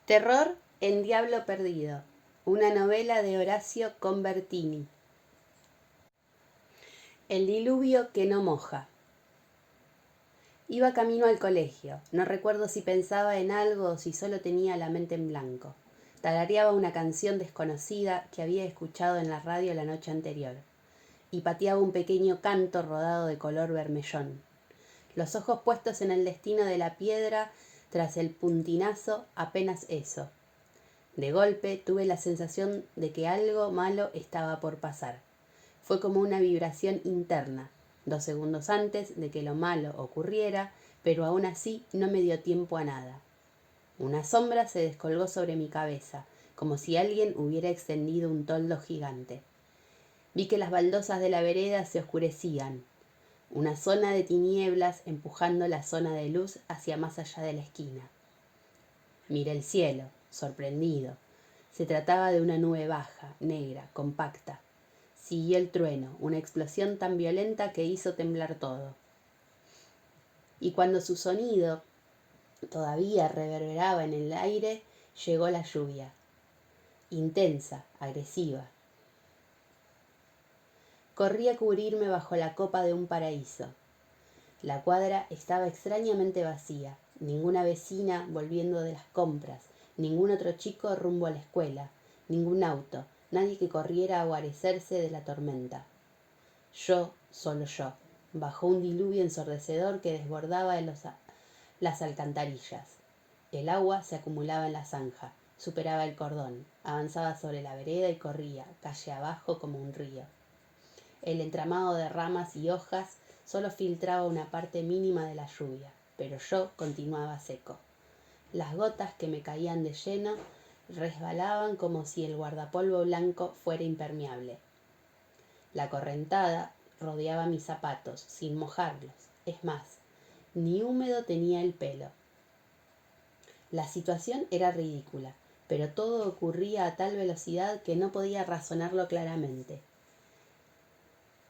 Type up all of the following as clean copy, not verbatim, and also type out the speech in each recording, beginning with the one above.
Terror en Diablo Perdido, una novela de Horacio Convertini. El diluvio que no moja. Iba camino al colegio. No recuerdo si pensaba en algo o si solo tenía la mente en blanco. Tarareaba una canción desconocida que había escuchado en la radio la noche anterior y pateaba un pequeño canto rodado de color bermellón. Los ojos puestos en el destino de la piedra tras el puntinazo, apenas eso. De golpe tuve la sensación de que algo malo estaba por pasar. Fue como una vibración interna, 2 segundos antes de que lo malo ocurriera, pero aún así no me dio tiempo a nada. Una sombra se descolgó sobre mi cabeza, como si alguien hubiera extendido un toldo gigante. Vi que las baldosas de la vereda se oscurecían, una zona de tinieblas empujando la zona de luz hacia más allá de la esquina. Miré el cielo, sorprendido. Se trataba de una nube baja, negra, compacta. Siguió el trueno, una explosión tan violenta que hizo temblar todo. Y cuando su sonido todavía reverberaba en el aire, llegó la lluvia. Intensa, agresiva. Corrí a cubrirme bajo la copa de un paraíso. La cuadra estaba extrañamente vacía. Ninguna vecina volviendo de las compras, ningún otro chico rumbo a la escuela, ningún auto, nadie que corriera a guarecerse de la tormenta. Yo, solo yo, bajo un diluvio ensordecedor que desbordaba en las alcantarillas. El agua se acumulaba en la zanja, superaba el cordón, avanzaba sobre la vereda y corría, calle abajo como un río. El entramado de ramas y hojas solo filtraba una parte mínima de la lluvia, pero yo continuaba seco. Las gotas que me caían de lleno resbalaban como si el guardapolvo blanco fuera impermeable. La correntada rodeaba mis zapatos, sin mojarlos. Es más, ni húmedo tenía el pelo. La situación era ridícula, pero todo ocurría a tal velocidad que no podía razonarlo claramente.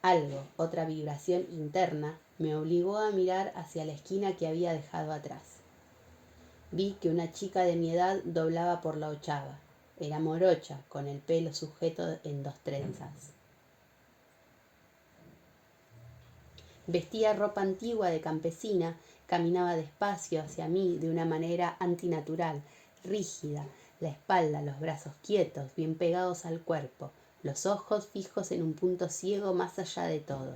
Algo, otra vibración interna, me obligó a mirar hacia la esquina que había dejado atrás. Vi que una chica de mi edad doblaba por la ochava. Era morocha, con el pelo sujeto en 2 trenzas. Vestía ropa antigua de campesina, caminaba despacio hacia mí de una manera antinatural, rígida, la espalda, los brazos quietos, bien pegados al cuerpo, los ojos fijos en un punto ciego más allá de todo.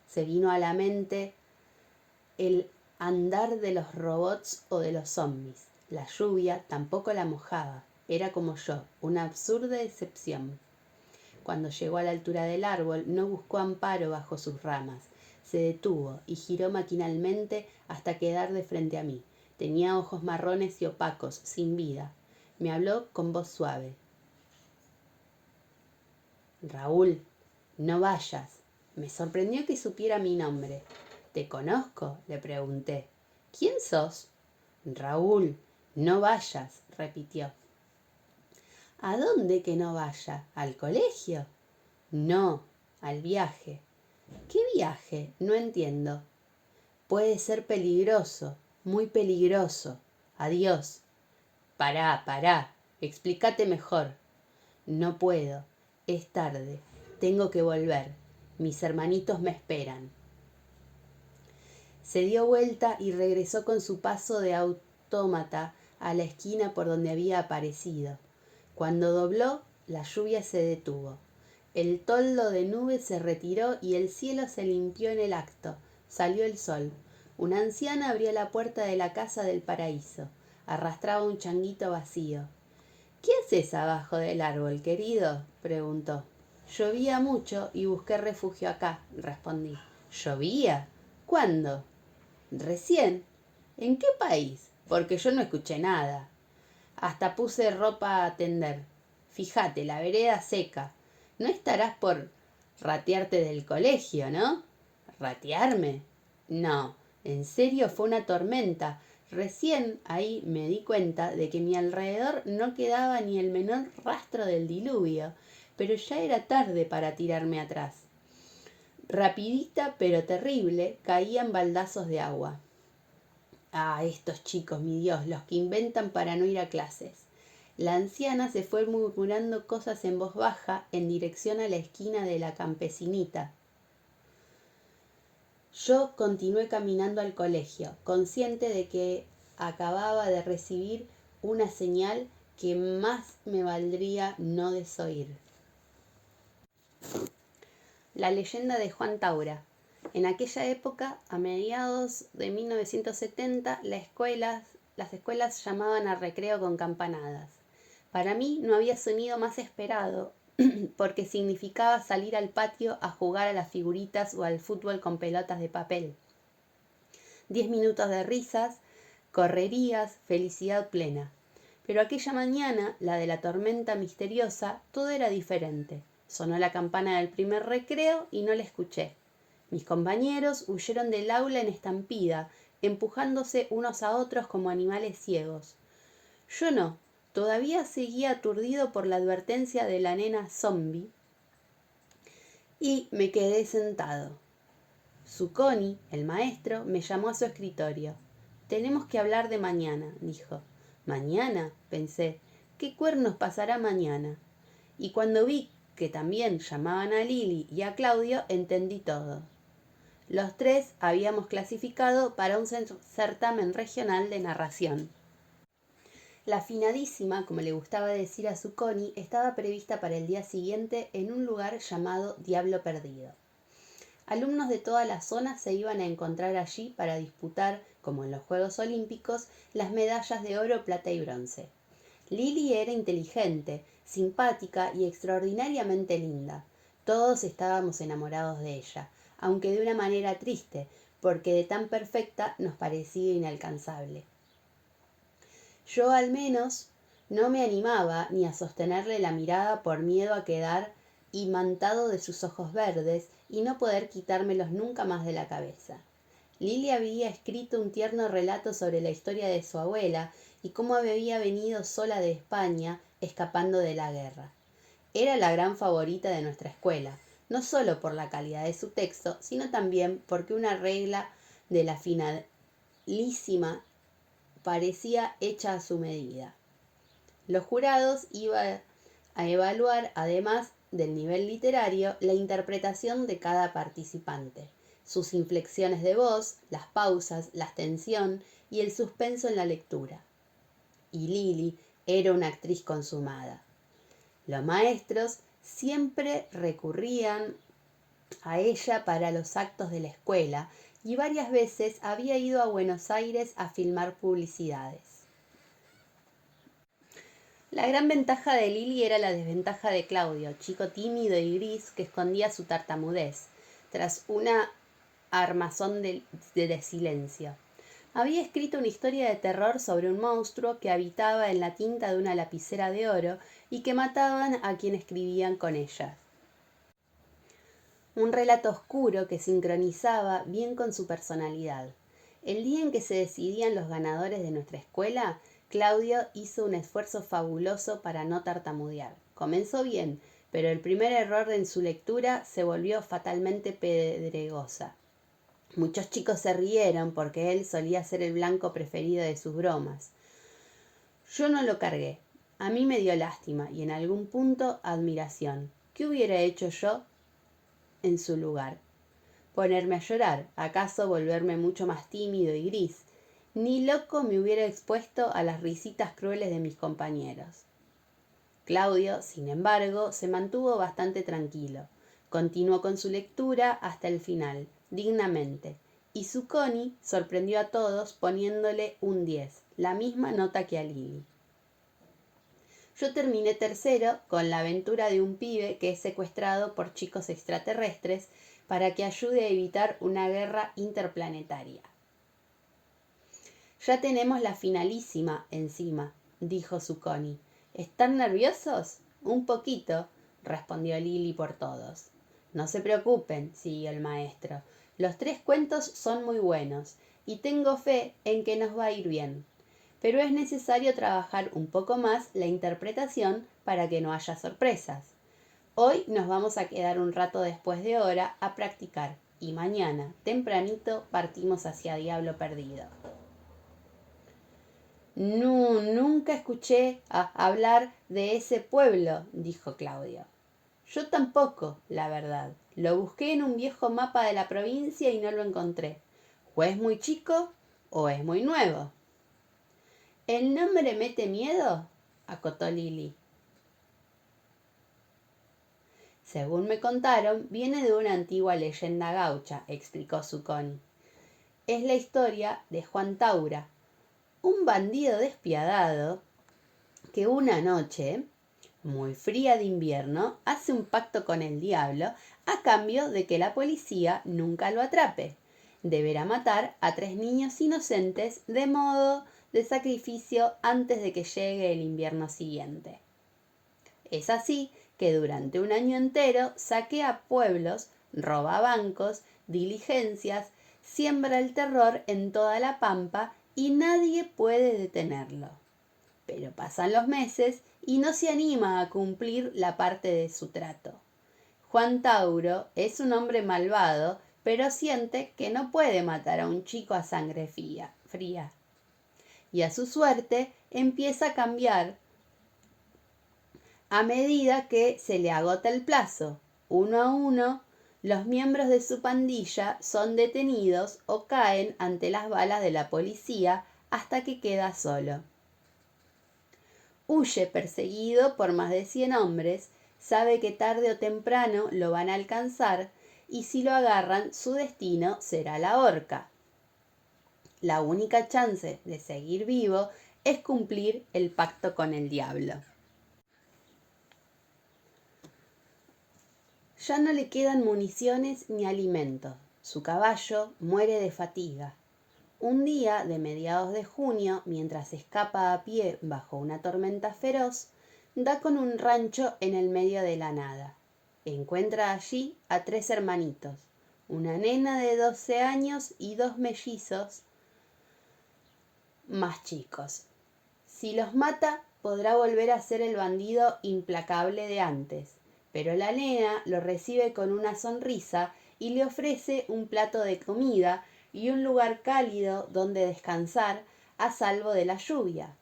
Se vino a la mente el andar de los robots o de los zombies. La lluvia tampoco la mojaba, era como yo, una absurda excepción. Cuando llegó a la altura del árbol, no buscó amparo bajo sus ramas. Se detuvo y giró maquinalmente hasta quedar de frente a mí. Tenía ojos marrones y opacos, sin vida. Me habló con voz suave. Raúl, no vayas. Me sorprendió que supiera mi nombre. ¿Te conozco?, le pregunté. ¿Quién sos? Raúl, no vayas, repitió. ¿A dónde que no vaya? ¿Al colegio? No, al viaje. ¿Qué viaje? No entiendo. Puede ser peligroso, muy peligroso. Adiós. Pará, explícate mejor. No puedo, es tarde, tengo que volver. Mis hermanitos me esperan. Se dio vuelta y regresó con su paso de autómata a la esquina por donde había aparecido. Cuando dobló, la lluvia se detuvo. El toldo de nubes se retiró y el cielo se limpió en el acto. Salió el sol. Una anciana abrió la puerta de la casa del paraíso. Arrastraba un changuito vacío. ¿Qué haces abajo del árbol, querido?, preguntó. Llovía mucho y busqué refugio acá, respondí. ¿Llovía? ¿Cuándo? Recién. ¿En qué país? Porque yo no escuché nada. Hasta puse ropa a tender. Fíjate, la vereda seca. No estarás por ratearte del colegio, ¿no? ¿Ratearme? No, en serio fue una tormenta. Recién ahí me di cuenta de que a mi alrededor no quedaba ni el menor rastro del diluvio, pero ya era tarde para tirarme atrás. Rapidita pero terrible caían baldazos de agua. Ah, estos chicos, mi Dios, los que inventan para no ir a clases. La anciana se fue murmurando cosas en voz baja en dirección a la esquina de la Campesinita. Yo continué caminando al colegio, consciente de que acababa de recibir una señal que más me valdría no desoír. La leyenda de Juan Taura. En aquella época, a mediados de 1970, las escuelas llamaban al recreo con campanadas. Para mí no había sonido más esperado, porque significaba salir al patio a jugar a las figuritas o al fútbol con pelotas de papel. 10 minutos de risas, correrías, felicidad plena. Pero aquella mañana, la de la tormenta misteriosa, todo era diferente. Sonó la campana del primer recreo y no la escuché. Mis compañeros huyeron del aula en estampida, empujándose unos a otros como animales ciegos. Yo no, todavía seguía aturdido por la advertencia de la nena zombie y me quedé sentado. Zucconi, el maestro, me llamó a su escritorio. Tenemos que hablar de mañana, dijo. ¿Mañana? Pensé. ¿Qué cuernos pasará mañana? Y cuando vi que también llamaban a Lili y a Claudio, entendí todo. Los tres habíamos clasificado para un certamen regional de narración. La finadísima, como le gustaba decir a Zucconi, estaba prevista para el día siguiente en un lugar llamado Diablo Perdido. Alumnos de toda la zona se iban a encontrar allí para disputar, como en los Juegos Olímpicos, las medallas de oro, plata y bronce. Lili era inteligente, simpática y extraordinariamente linda. Todos estábamos enamorados de ella, aunque de una manera triste, porque de tan perfecta nos parecía inalcanzable. Yo al menos no me animaba ni a sostenerle la mirada por miedo a quedar imantado de sus ojos verdes y no poder quitármelos nunca más de la cabeza. Lili había escrito un tierno relato sobre la historia de su abuela y cómo había venido sola de España escapando de la guerra. Era la gran favorita de nuestra escuela, no solo por la calidad de su texto, sino también porque una regla de la finalísima parecía hecha a su medida. Los jurados iban a evaluar, además del nivel literario, la interpretación de cada participante, sus inflexiones de voz, las pausas, la tensión y el suspenso en la lectura. Y Lili era una actriz consumada. Los maestros siempre recurrían a ella para los actos de la escuela y varias veces había ido a Buenos Aires a filmar publicidades. La gran ventaja de Lili era la desventaja de Claudio, chico tímido y gris que escondía su tartamudez, tras una armazón de silencio. Había escrito una historia de terror sobre un monstruo que habitaba en la tinta de una lapicera de oro y que mataban a quien escribían con ella. Un relato oscuro que sincronizaba bien con su personalidad. El día en que se decidían los ganadores de nuestra escuela, Claudio hizo un esfuerzo fabuloso para no tartamudear. Comenzó bien, pero el primer error en su lectura se volvió fatalmente pedregosa. Muchos chicos se rieron porque él solía ser el blanco preferido de sus bromas. Yo no lo cargué. A mí me dio lástima y en algún punto admiración. ¿Qué hubiera hecho yo en su lugar? Ponerme a llorar, acaso volverme mucho más tímido y gris. Ni loco me hubiera expuesto a las risitas crueles de mis compañeros. Claudio, sin embargo, se mantuvo bastante tranquilo. Continuó con su lectura hasta el final, dignamente, y Zucconi sorprendió a todos poniéndole un 10, la misma nota que a Lili. Yo terminé tercero con la aventura de un pibe que es secuestrado por chicos extraterrestres para que ayude a evitar una guerra interplanetaria. Ya tenemos la finalísima encima, dijo Zucconi. ¿Están nerviosos? Un poquito, respondió Lili por todos. No se preocupen, siguió el maestro. Los 3 cuentos son muy buenos y tengo fe en que nos va a ir bien. Pero es necesario trabajar un poco más la interpretación para que no haya sorpresas. Hoy nos vamos a quedar un rato después de hora a practicar y mañana, tempranito, partimos hacia Diablo Perdido. Nunca escuché hablar de ese pueblo, dijo Claudio. Yo tampoco, la verdad. Lo busqué en un viejo mapa de la provincia y no lo encontré. O es muy chico o es muy nuevo. ¿El nombre mete miedo?, acotó Lili. Según me contaron, viene de una antigua leyenda gaucha, explicó Zucconi. Es la historia de Juan Taura, un bandido despiadado que una noche, muy fría de invierno, hace un pacto con el diablo a cambio de que la policía nunca lo atrape. Deberá matar a 3 niños inocentes de modo de sacrificio antes de que llegue el invierno siguiente. Es así que durante un año entero saquea pueblos, roba bancos, diligencias, siembra el terror en toda la pampa y nadie puede detenerlo. Pero pasan los meses y no se anima a cumplir la parte de su trato. Juan Tauro es un hombre malvado, pero siente que no puede matar a un chico a sangre fría. Y a su suerte empieza a cambiar a medida que se le agota el plazo. Uno a uno, los miembros de su pandilla son detenidos o caen ante las balas de la policía hasta que queda solo. Huye perseguido por más de 100 hombres, sabe que tarde o temprano lo van a alcanzar y si lo agarran su destino será la horca. La única chance de seguir vivo es cumplir el pacto con el diablo. Ya no le quedan municiones ni alimento. Su caballo muere de fatiga. Un día de mediados de junio, mientras escapa a pie bajo una tormenta feroz, da con un rancho en el medio de la nada. Encuentra allí a 3 hermanitos, una nena de 12 años y 2 mellizos más chicos. Si los mata, podrá volver a ser el bandido implacable de antes, pero la nena lo recibe con una sonrisa y le ofrece un plato de comida y un lugar cálido donde descansar a salvo de la lluvia.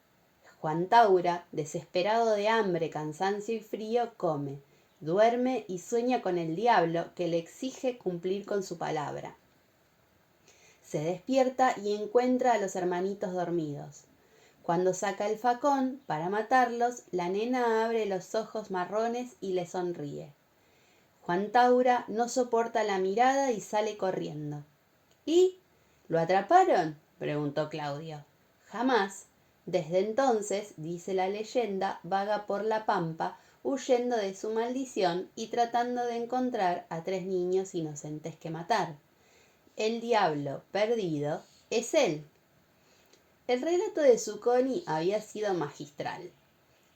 Juan Taura, desesperado de hambre, cansancio y frío, come, duerme y sueña con el diablo que le exige cumplir con su palabra. Se despierta y encuentra a los hermanitos dormidos. Cuando saca el facón para matarlos, la nena abre los ojos marrones y le sonríe. Juan Taura no soporta la mirada y sale corriendo. ¿Y? ¿Lo atraparon?, preguntó Claudio. Jamás. Desde entonces, dice la leyenda, vaga por la pampa, huyendo de su maldición y tratando de encontrar a 3 niños inocentes que matar. El diablo perdido es él. El relato de Zucconi había sido magistral.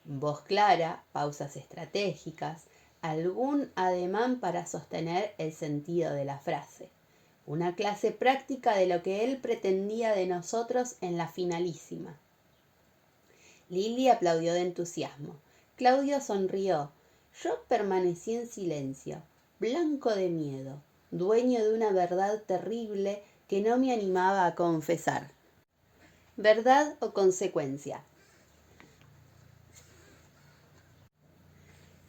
Voz clara, pausas estratégicas, algún ademán para sostener el sentido de la frase. Una clase práctica de lo que él pretendía de nosotros en la finalísima. Lili aplaudió de entusiasmo. Claudio sonrió. Yo permanecí en silencio, blanco de miedo, dueño de una verdad terrible que no me animaba a confesar. ¿Verdad o consecuencia?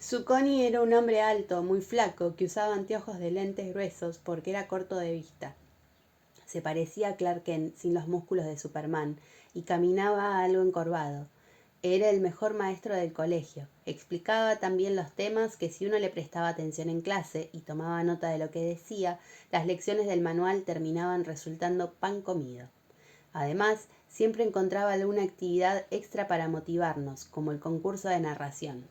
Zucconi era un hombre alto, muy flaco, que usaba anteojos de lentes gruesos porque era corto de vista. Se parecía a Clark Kent sin los músculos de Superman y caminaba algo encorvado. Era el mejor maestro del colegio. Explicaba tan bien los temas que si uno le prestaba atención en clase y tomaba nota de lo que decía, las lecciones del manual terminaban resultando pan comido. Además, siempre encontraba alguna actividad extra para motivarnos, como el concurso de narración.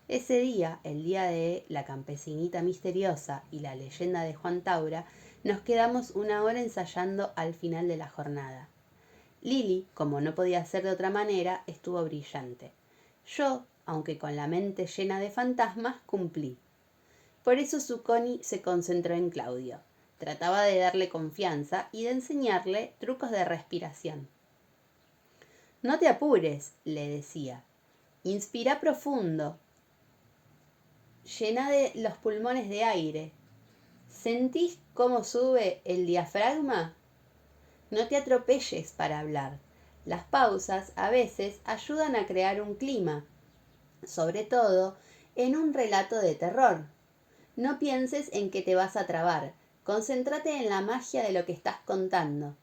Ese día, el día de La campesinita misteriosa y la leyenda de Juan Taura, nos quedamos 1 hora ensayando al final de la jornada. Lili, como no podía ser de otra manera, estuvo brillante. Yo, aunque con la mente llena de fantasmas, cumplí. Por eso Zucconi se concentró en Claudio. Trataba de darle confianza y de enseñarle trucos de respiración. No te apures, le decía. Inspira profundo. Llena de los pulmones de aire. ¿Sentís cómo sube el diafragma? No te atropelles para hablar. Las pausas a veces ayudan a crear un clima, sobre todo en un relato de terror. No pienses en que te vas a trabar, concéntrate en la magia de lo que estás contando.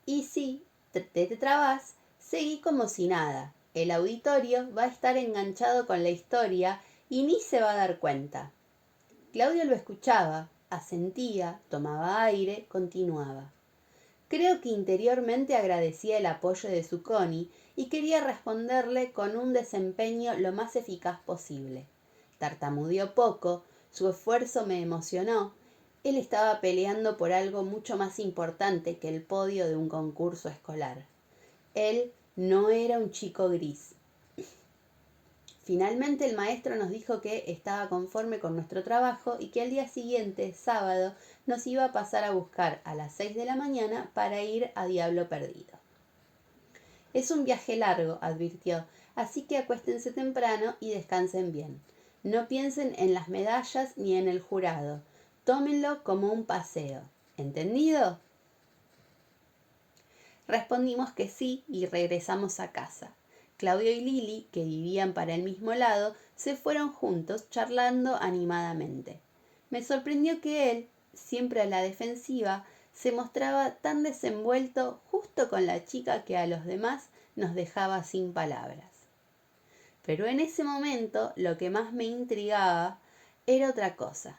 Y si te trabas, seguí como si nada. El auditorio va a estar enganchado con la historia y ni se va a dar cuenta. Claudio lo escuchaba, asentía, tomaba aire, continuaba. Creo que interiormente agradecía el apoyo de su Connie y quería responderle con un desempeño lo más eficaz posible. Tartamudeó poco, su esfuerzo me emocionó. Él estaba peleando por algo mucho más importante que el podio de un concurso escolar. Él no era un chico gris. Finalmente el maestro nos dijo que estaba conforme con nuestro trabajo y que al día siguiente, sábado, nos iba a pasar a buscar a las 6 de la mañana para ir a Diablo Perdido. Es un viaje largo, advirtió, así que acuéstense temprano y descansen bien. No piensen en las medallas ni en el jurado. Tómenlo como un paseo. ¿Entendido? Respondimos que sí y regresamos a casa. Claudio y Lili, que vivían para el mismo lado, se fueron juntos charlando animadamente. Me sorprendió que él, siempre a la defensiva, se mostraba tan desenvuelto justo con la chica que a los demás nos dejaba sin palabras. Pero en ese momento lo que más me intrigaba era otra cosa.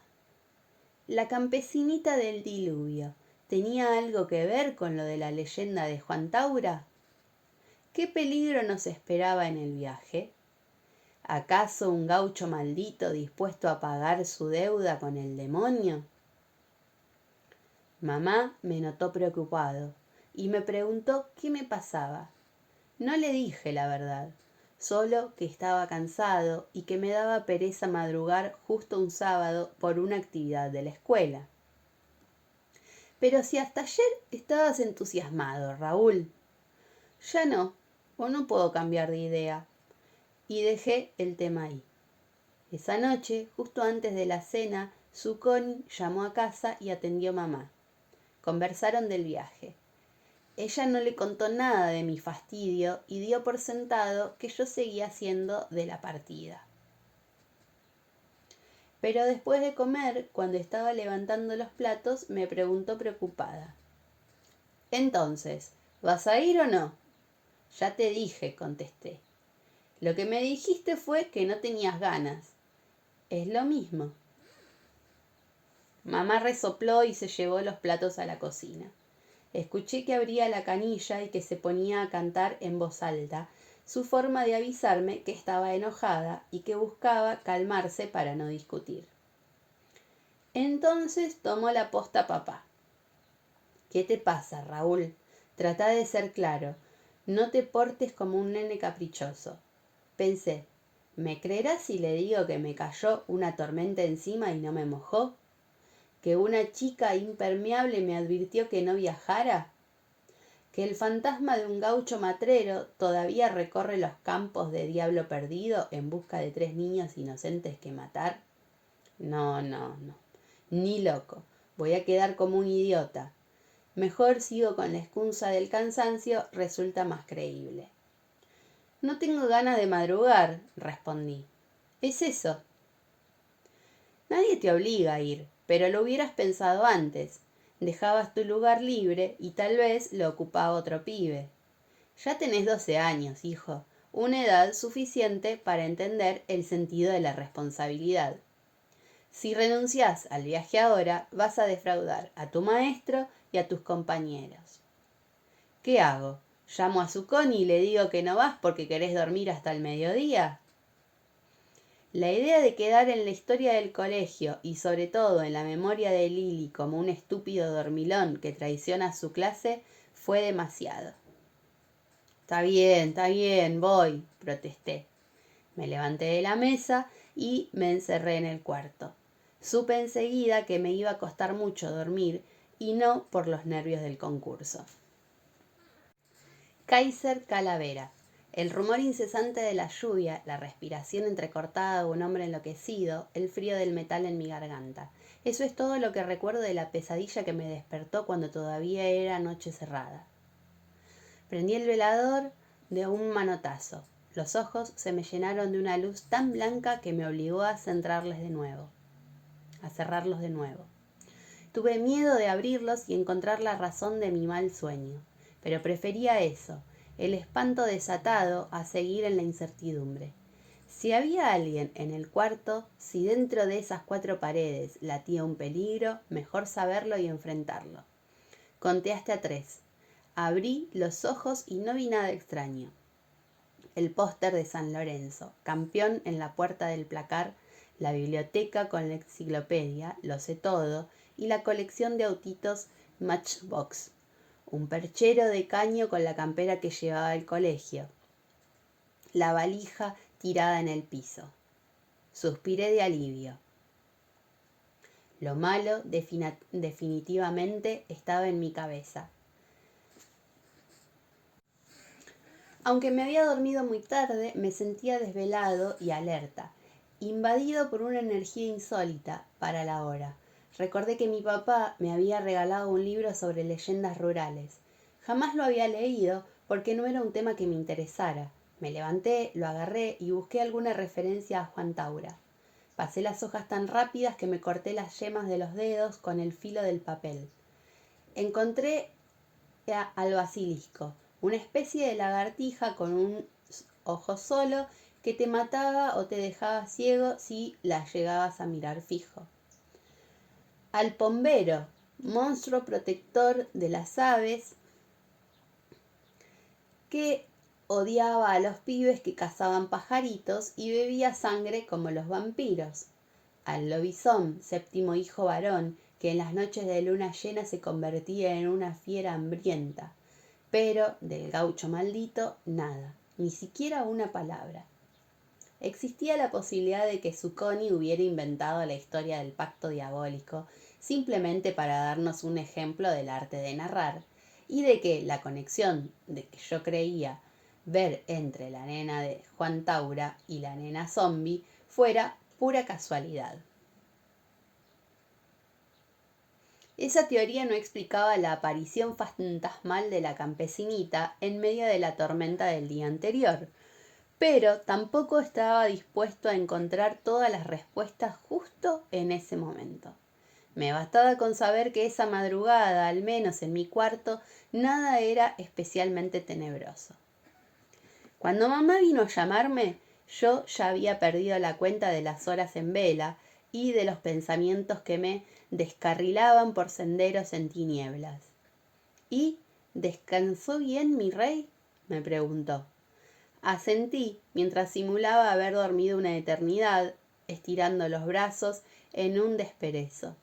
La campesinita del diluvio, ¿tenía algo que ver con lo de la leyenda de Juan Taura? ¿Qué peligro nos esperaba en el viaje? ¿Acaso un gaucho maldito dispuesto a pagar su deuda con el demonio? Mamá me notó preocupado y me preguntó qué me pasaba. No le dije la verdad, solo que estaba cansado y que me daba pereza madrugar justo un sábado por una actividad de la escuela. Pero si hasta ayer estabas entusiasmado, Raúl. Ya no, o no puedo cambiar de idea. Y dejé el tema ahí. Esa noche, justo antes de la cena, su Connie llamó a casa y atendió mamá. Conversaron del viaje. Ella no le contó nada de mi fastidio y dio por sentado que yo seguía siendo de la partida. Pero después de comer, cuando estaba levantando los platos, me preguntó preocupada. Entonces, ¿vas a ir o no? Ya te dije, contesté. Lo que me dijiste fue que no tenías ganas. Es lo mismo. Mamá resopló y se llevó los platos a la cocina. Escuché que abría la canilla y que se ponía a cantar en voz alta, su forma de avisarme que estaba enojada y que buscaba calmarse para no discutir. Entonces tomó la posta papá. ¿Qué te pasa, Raúl? Trata de ser claro. No te portes como un nene caprichoso. Pensé, ¿me creerás si le digo que me cayó una tormenta encima y no me mojó? ¿Que una chica impermeable me advirtió que no viajara? ¿Que el fantasma de un gaucho matrero todavía recorre los campos de Diablo Perdido en busca de 3 niños inocentes que matar? No, no, no. Ni loco. Voy a quedar como un idiota. Mejor sigo con la excusa del cansancio, resulta más creíble. No tengo ganas de madrugar, respondí. Es eso. Nadie te obliga a ir, pero lo hubieras pensado antes. Dejabas tu lugar libre y tal vez lo ocupaba otro pibe. Ya tenés 12 años, hijo, una edad suficiente para entender el sentido de la responsabilidad. Si renunciás al viaje ahora, vas a defraudar a tu maestro y a tus compañeros. ¿Qué hago? ¿Llamo a su Connie y le digo que no vas porque querés dormir hasta el mediodía? La idea de quedar en la historia del colegio y sobre todo en la memoria de Lili como un estúpido dormilón que traiciona a su clase fue demasiado. Está bien, voy, protesté. Me levanté de la mesa y me encerré en el cuarto. Supe enseguida que me iba a costar mucho dormir y no por los nervios del concurso. Kaiser Calavera. El rumor incesante de la lluvia, la respiración entrecortada de un hombre enloquecido, el frío del metal en mi garganta. Eso es todo lo que recuerdo de la pesadilla que me despertó cuando todavía era noche cerrada. Prendí el velador de un manotazo. Los ojos se me llenaron de una luz tan blanca que me obligó a cerrarlos de nuevo. Tuve miedo de abrirlos y encontrar la razón de mi mal sueño, pero prefería eso, el espanto desatado, a seguir en la incertidumbre. Si había alguien en el cuarto, si dentro de esas 4 paredes latía un peligro, mejor saberlo y enfrentarlo. Conté hasta 3. Abrí los ojos y no vi nada extraño. El póster de San Lorenzo, campeón en la puerta del placar, la biblioteca con la enciclopedia, lo sé todo, y la colección de autitos Matchbox. Un perchero de caño con la campera que llevaba al colegio. La valija tirada en el piso. Suspiré de alivio. Lo malo definitivamente estaba en mi cabeza. Aunque me había dormido muy tarde, me sentía desvelado y alerta, invadido por una energía insólita para la hora. Recordé que mi papá me había regalado un libro sobre leyendas rurales. Jamás lo había leído porque no era un tema que me interesara. Me levanté, lo agarré y busqué alguna referencia a Juan Taura. Pasé las hojas tan rápidas que me corté las yemas de los dedos con el filo del papel. Encontré al basilisco, una especie de lagartija con un ojo solo que te mataba o te dejaba ciego si la llegabas a mirar fijo. Al pombero, monstruo protector de las aves que odiaba a los pibes que cazaban pajaritos y bebía sangre como los vampiros. Al lobizón, 7º hijo varón, que en las noches de luna llena se convertía en una fiera hambrienta. Pero del gaucho maldito, nada, ni siquiera una palabra. Existía la posibilidad de que Zucconi hubiera inventado la historia del pacto diabólico simplemente para darnos un ejemplo del arte de narrar, y de que la conexión de que yo creía ver entre la nena de Juan Taura y la nena zombie fuera pura casualidad. Esa teoría no explicaba la aparición fantasmal de la campesinita en medio de la tormenta del día anterior, pero tampoco estaba dispuesto a encontrar todas las respuestas justo en ese momento. Me bastaba con saber que esa madrugada, al menos en mi cuarto, nada era especialmente tenebroso. Cuando mamá vino a llamarme, yo ya había perdido la cuenta de las horas en vela y de los pensamientos que me descarrilaban por senderos en tinieblas. ¿Y descansó bien mi rey?, me preguntó. Asentí mientras simulaba haber dormido una eternidad, estirando los brazos en un desperezo.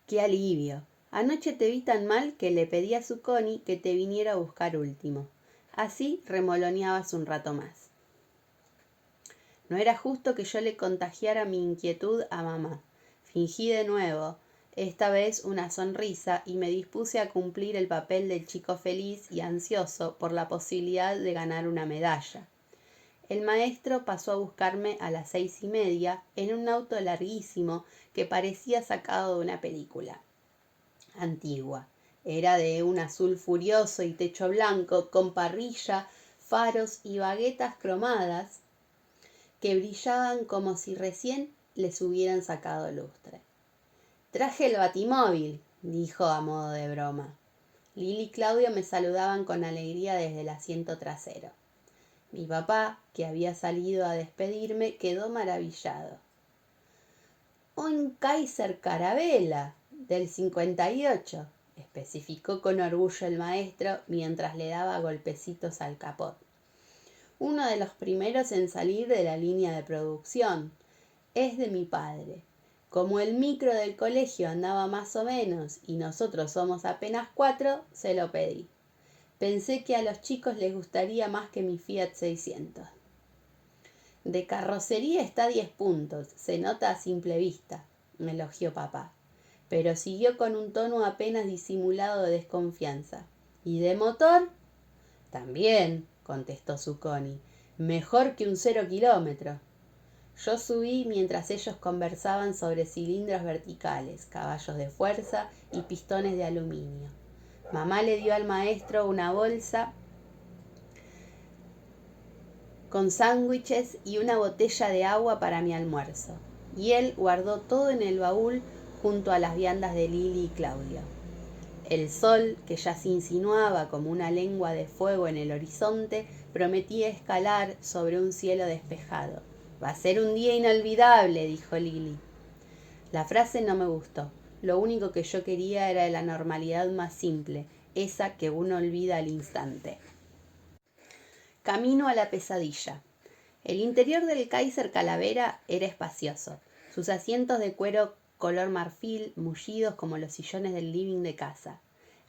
¡Qué alivio! Anoche te vi tan mal que le pedí a Zucconi que te viniera a buscar último. Así remoloneabas un rato más. No era justo que yo le contagiara mi inquietud a mamá. Fingí de nuevo, esta vez una sonrisa, y me dispuse a cumplir el papel del chico feliz y ansioso por la posibilidad de ganar una medalla. El maestro pasó a buscarme a las 6:30 en un auto larguísimo que parecía sacado de una película antigua. Era de un azul furioso y techo blanco, con parrilla, faros y baguetas cromadas que brillaban como si recién les hubieran sacado lustre. «Traje el batimóvil», dijo a modo de broma. Lili y Claudio me saludaban con alegría desde el asiento trasero. Mi papá, que había salido a despedirme, quedó maravillado. «Un Kaiser Carabela, del 58», especificó con orgullo el maestro mientras le daba golpecitos al capot. «Uno de los primeros en salir de la línea de producción. Es de mi padre. Como el micro del colegio andaba más o menos y nosotros somos apenas 4, se lo pedí. Pensé que a los chicos les gustaría más que mi Fiat 600. De carrocería está a 10 puntos, se nota a simple vista», me elogió papá, pero siguió con un tono apenas disimulado de desconfianza. «¿Y de motor?». «También», contestó Zucconi, «mejor que un 0 kilómetro». Yo subí mientras ellos conversaban sobre cilindros verticales, caballos de fuerza y pistones de aluminio. Mamá le dio al maestro una bolsa con sándwiches y una botella de agua para mi almuerzo, y él guardó todo en el baúl junto a las viandas de Lili y Claudio. El sol, que ya se insinuaba como una lengua de fuego en el horizonte, prometía escalar sobre un cielo despejado. «Va a ser un día inolvidable», dijo Lili. La frase no me gustó. Lo único que yo quería era la normalidad más simple, esa que uno olvida al instante. Camino a la pesadilla. El interior del Kaiser Calavera era espacioso. Sus asientos de cuero color marfil, mullidos como los sillones del living de casa.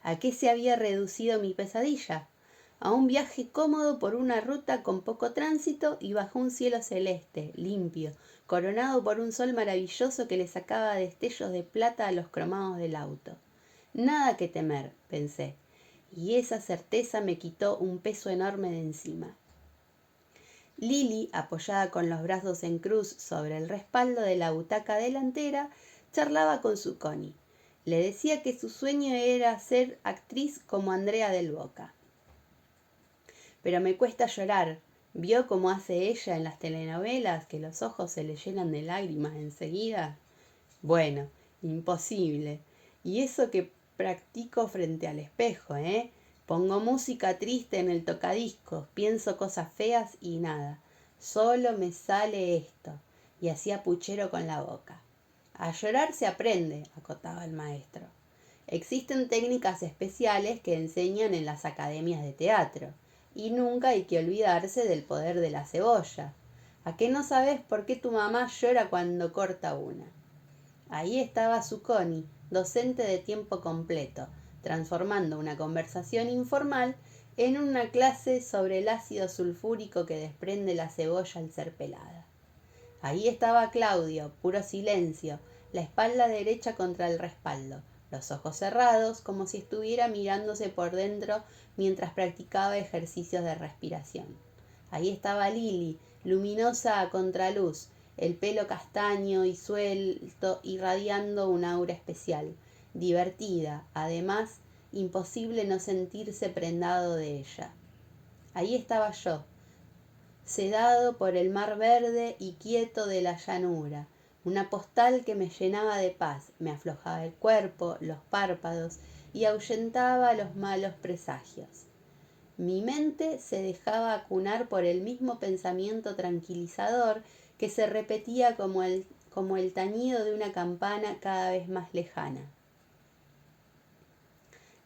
¿A qué se había reducido mi pesadilla? A un viaje cómodo por una ruta con poco tránsito y bajo un cielo celeste, limpio, coronado por un sol maravilloso que le sacaba destellos de plata a los cromados del auto. Nada que temer, pensé, y esa certeza me quitó un peso enorme de encima. Lili, apoyada con los brazos en cruz sobre el respaldo de la butaca delantera, charlaba con su Connie. Le decía que su sueño era ser actriz como Andrea del Boca. Pero me cuesta llorar. ¿Vio cómo hace ella en las telenovelas, que los ojos se le llenan de lágrimas enseguida? Bueno, imposible. Y eso que practico frente al espejo, ¿eh? Pongo música triste en el tocadiscos, pienso cosas feas y nada. Solo me sale esto. Y hacía puchero con la boca. A llorar se aprende, acotaba el maestro. Existen técnicas especiales que enseñan en las academias de teatro. Y nunca hay que olvidarse del poder de la cebolla. ¿A qué no sabes por qué tu mamá llora cuando corta una? Ahí estaba su Connie, docente de tiempo completo, transformando una conversación informal en una clase sobre el ácido sulfúrico que desprende la cebolla al ser pelada. Ahí estaba Claudio, puro silencio, la espalda derecha contra el respaldo, los ojos cerrados como si estuviera mirándose por dentro mientras practicaba ejercicios de respiración. Ahí estaba Lili, luminosa a contraluz, el pelo castaño y suelto irradiando un aura especial, divertida, además, imposible no sentirse prendado de ella. Ahí estaba yo, sedado por el mar verde y quieto de la llanura, una postal que me llenaba de paz, me aflojaba el cuerpo, los párpados y ahuyentaba los malos presagios. Mi mente se dejaba acunar por el mismo pensamiento tranquilizador que se repetía como el tañido de una campana cada vez más lejana.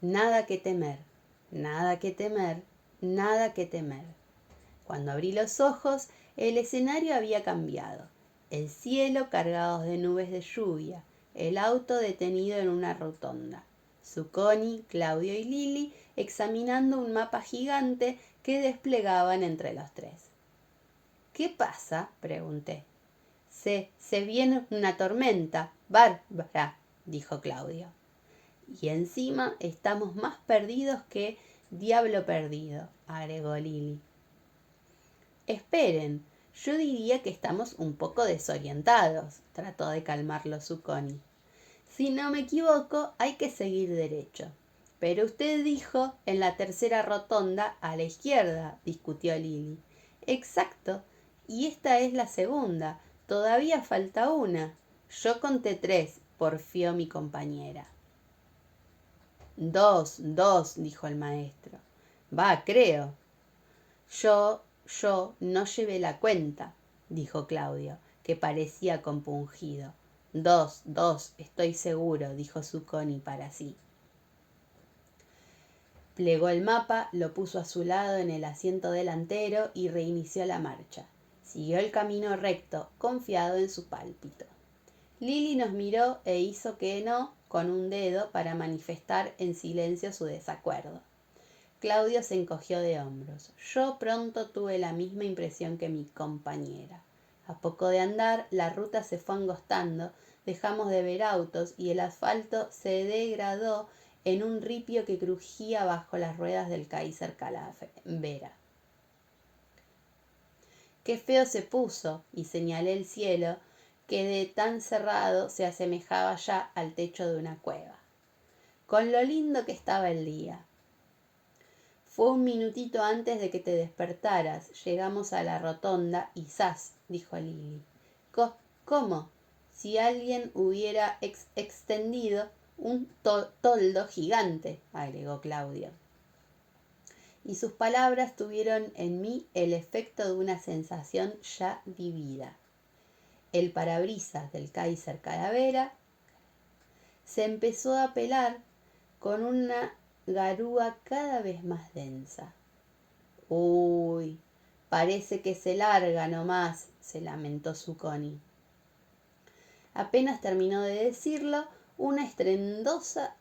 Nada que temer, nada que temer, nada que temer. Cuando abrí los ojos, el escenario había cambiado. El cielo cargado de nubes de lluvia, el auto detenido en una rotonda. Su Connie, Claudio y Lili examinando un mapa gigante que desplegaban entre los tres. ¿Qué pasa?, pregunté. Se viene una tormenta, bárbara, dijo Claudio. Y encima estamos más perdidos que diablo perdido, agregó Lili. Esperen, yo diría que estamos un poco desorientados, trató de calmarlo su Connie. Si no me equivoco, hay que seguir derecho. Pero usted dijo en la tercera rotonda a la izquierda, discutió Lili. Exacto, y esta es la segunda. Todavía falta una. Yo conté 3, porfió mi compañera. 2, dijo el maestro. Va, creo. Yo no llevé la cuenta, dijo Claudio, que parecía compungido. 2, estoy seguro, dijo su Connie para sí. Plegó el mapa, lo puso a su lado en el asiento delantero y reinició la marcha. Siguió el camino recto, confiado en su pálpito. Lili nos miró e hizo que no con un dedo para manifestar en silencio su desacuerdo. Claudio se encogió de hombros. Yo pronto tuve la misma impresión que mi compañera. A poco de andar, la ruta se fue angostando, dejamos de ver autos y el asfalto se degradó en un ripio que crujía bajo las ruedas del Kaiser Calavera. Qué feo se puso, y señalé el cielo, que de tan cerrado se asemejaba ya al techo de una cueva. con lo lindo que estaba el día. Fue un minutito antes de que te despertaras. Llegamos a la rotonda y ¡zas!, dijo Lili. ¿Cómo? Si alguien hubiera extendido un toldo gigante, agregó Claudio. Y sus palabras tuvieron en mí el efecto de una sensación ya vivida. El parabrisas del Kaiser Caravela se empezó a pelar con una garúa cada vez más densa. Uy, parece que se larga nomás, se lamentó Zucconi. Apenas terminó de decirlo, una estruendosa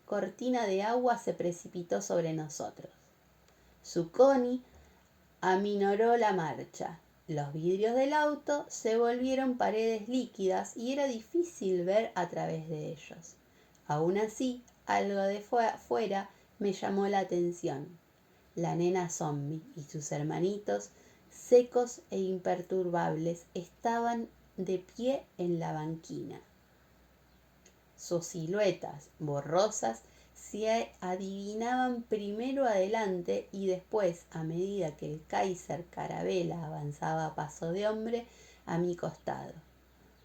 cortina de agua se precipitó sobre nosotros. Zucconi aminoró la marcha. Los vidrios del auto se volvieron paredes líquidas y era difícil ver a través de ellos. Aún así, algo de fuera me llamó la atención. La nena zombie y sus hermanitos, secos e imperturbables, estaban de pie en la banquina. Sus siluetas borrosas se adivinaban primero adelante y después, a medida que el Kaiser Caravela avanzaba a paso de hombre, a mi costado.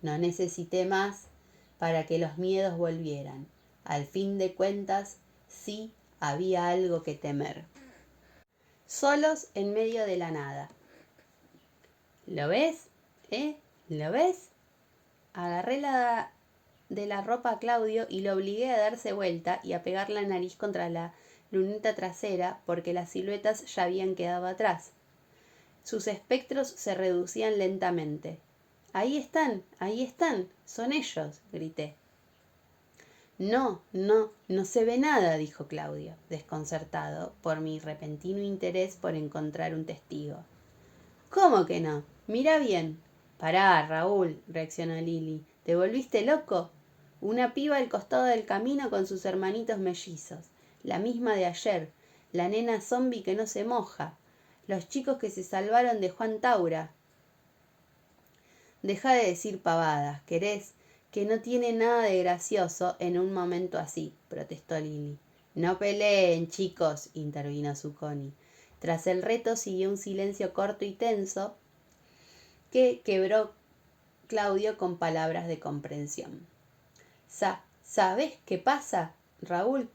No necesité más para que los miedos volvieran. Al fin de cuentas, sí había algo que temer. Solos en medio de la nada. ¿Lo ves? ¿Lo ves? Agarré de la ropa a Claudio y lo obligué a darse vuelta y a pegar la nariz contra la luneta trasera porque las siluetas ya habían quedado atrás. Sus espectros se reducían lentamente. Ahí están, son ellos, grité. No se ve nada, dijo Claudio, desconcertado por mi repentino interés por encontrar un testigo. ¿Cómo que no? Mira bien. Pará, Raúl, reaccionó Lili. ¿Te volviste loco? Una piba al costado del camino con sus hermanitos mellizos. La misma de ayer. La nena zombie que no se moja. Los chicos que se salvaron de Juan Taura. Deja de decir pavadas, ¿querés? Que no tiene nada de gracioso en un momento así, protestó Lili. No peleen, chicos, intervino Zucconi. Tras el reto siguió un silencio corto y tenso que quebró Claudio con palabras de comprensión. ¿Sabes qué pasa, Raúl?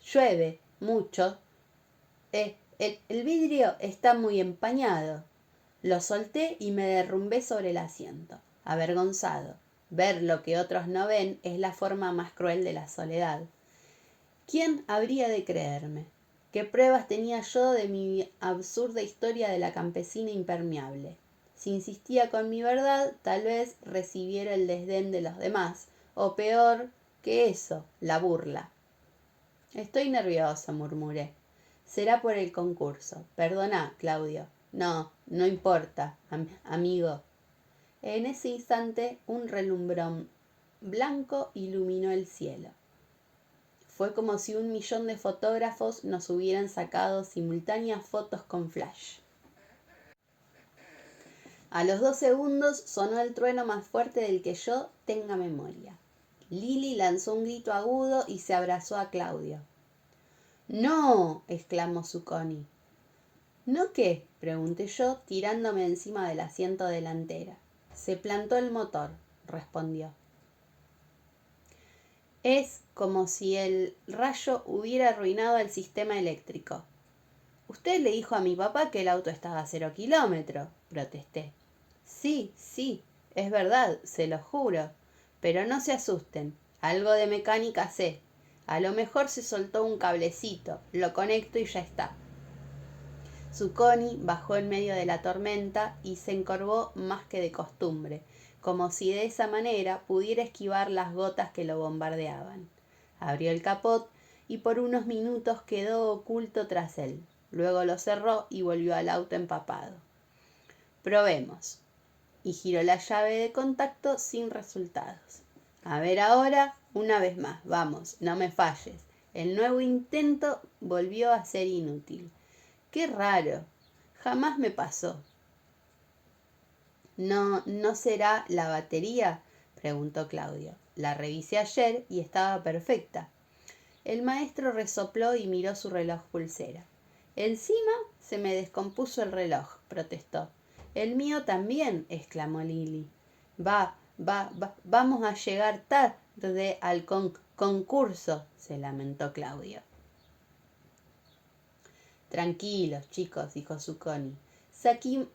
Llueve mucho. El vidrio está muy empañado. Lo solté y me derrumbé sobre el asiento, avergonzado. Ver lo que otros no ven es la forma más cruel de la soledad. ¿Quién habría de creerme? ¿Qué pruebas tenía yo de mi absurda historia de la campesina impermeable? Si insistía con mi verdad, tal vez recibiera el desdén de los demás, o peor que eso, la burla. Estoy nervioso, murmuré. Será por el concurso. Perdona, Claudio. No importa, amigo. En ese instante, un relumbrón blanco iluminó el cielo. Fue como si 1.000.000 de fotógrafos nos hubieran sacado simultáneas fotos con flash. A los 2 segundos sonó el trueno más fuerte del que yo tenga memoria. Lili lanzó un grito agudo y se abrazó a Claudio. ¡No!, exclamó Zucconi. ¿No qué?, pregunté yo, tirándome encima del asiento delantera. Se plantó el motor, respondió. Es como si el rayo hubiera arruinado el sistema eléctrico. Usted le dijo a mi papá que el auto estaba a 0 kilómetros, protesté. Sí, es verdad, se lo juro. Pero no se asusten, algo de mecánica sé. A lo mejor se soltó un cablecito, lo conecto y ya está. Zucconi bajó en medio de la tormenta y se encorvó más que de costumbre, como si de esa manera pudiera esquivar las gotas que lo bombardeaban. Abrió el capot y por unos minutos quedó oculto tras él. Luego lo cerró y volvió al auto empapado. Probemos. Y giró la llave de contacto sin resultados. A ver ahora, una vez más, vamos, no me falles. El nuevo intento volvió a ser inútil. ¡Qué raro! Jamás me pasó. ¿No será la batería?, preguntó Claudio. La revisé ayer y estaba perfecta. El maestro resopló y miró su reloj pulsera. Encima se me descompuso el reloj, protestó. El mío también, exclamó Lily. Vamos a llegar tarde al concurso, se lamentó Claudio. Tranquilos, chicos, dijo Zucconi.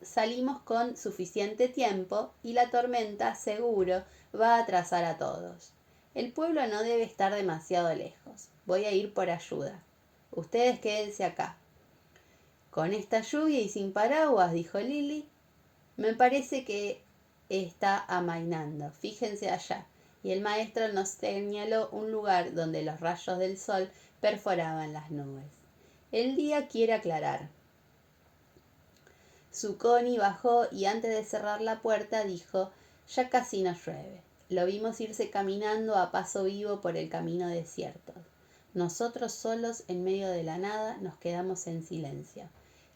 Salimos con suficiente tiempo y la tormenta, seguro, va a atrasar a todos. El pueblo no debe estar demasiado lejos. Voy a ir por ayuda. Ustedes quédense acá. Con esta lluvia y sin paraguas, dijo Lily, me parece que está amainando. Fíjense allá. Y el maestro nos señaló un lugar donde los rayos del sol perforaban las nubes. El día quiere aclarar. Zucconi bajó y antes de cerrar la puerta dijo, ya casi no llueve. Lo vimos irse caminando a paso vivo por el camino desierto. Nosotros solos en medio de la nada nos quedamos en silencio.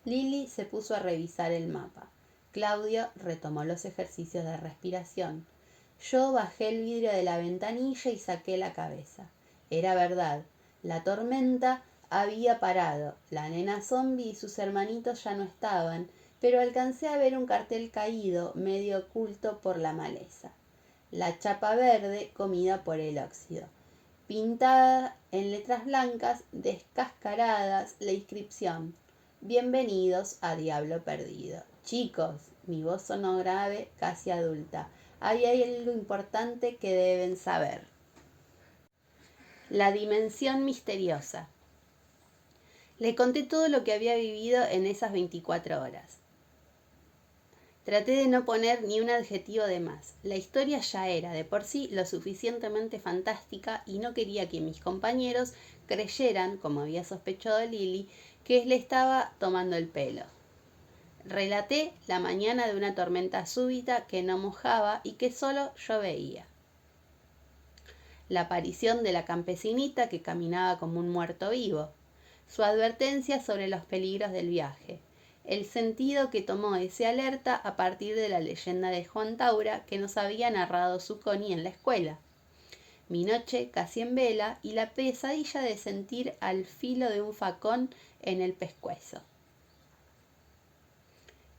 Lily se puso a revisar el mapa. Claudio retomó los ejercicios de respiración. Yo bajé el vidrio de la ventanilla y saqué la cabeza. Era verdad, la tormenta había parado. La nena zombie y sus hermanitos ya no estaban, pero alcancé a ver un cartel caído, medio oculto por la maleza. La chapa verde comida por el óxido. Pintada en letras blancas, descascaradas, la inscripción. Bienvenidos a Diablo Perdido. Chicos, mi voz sonó grave, casi adulta. Hay algo importante que deben saber. La dimensión misteriosa. Le conté todo lo que había vivido en esas 24 horas. Traté de no poner ni un adjetivo de más. La historia ya era de por sí lo suficientemente fantástica y no quería que mis compañeros creyeran, como había sospechado Lily, que le estaba tomando el pelo. Relaté la mañana de una tormenta súbita que no mojaba y que solo yo veía. La aparición de la campesinita que caminaba como un muerto vivo. Su advertencia sobre los peligros del viaje. El sentido que tomó ese alerta a partir de la leyenda de Juan Taura que nos había narrado Zucconi en la escuela. Mi noche casi en vela y la pesadilla de sentir al filo de un facón en el pescuezo.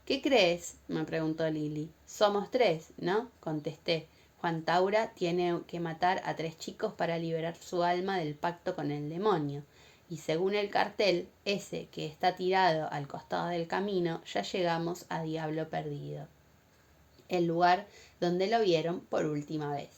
¿Qué crees?, me preguntó Lily. Somos 3, ¿no?, contesté. Juan Taura tiene que matar a 3 chicos para liberar su alma del pacto con el demonio. Y según el cartel, ese que está tirado al costado del camino, ya llegamos a Diablo Perdido, el lugar donde lo vieron por última vez.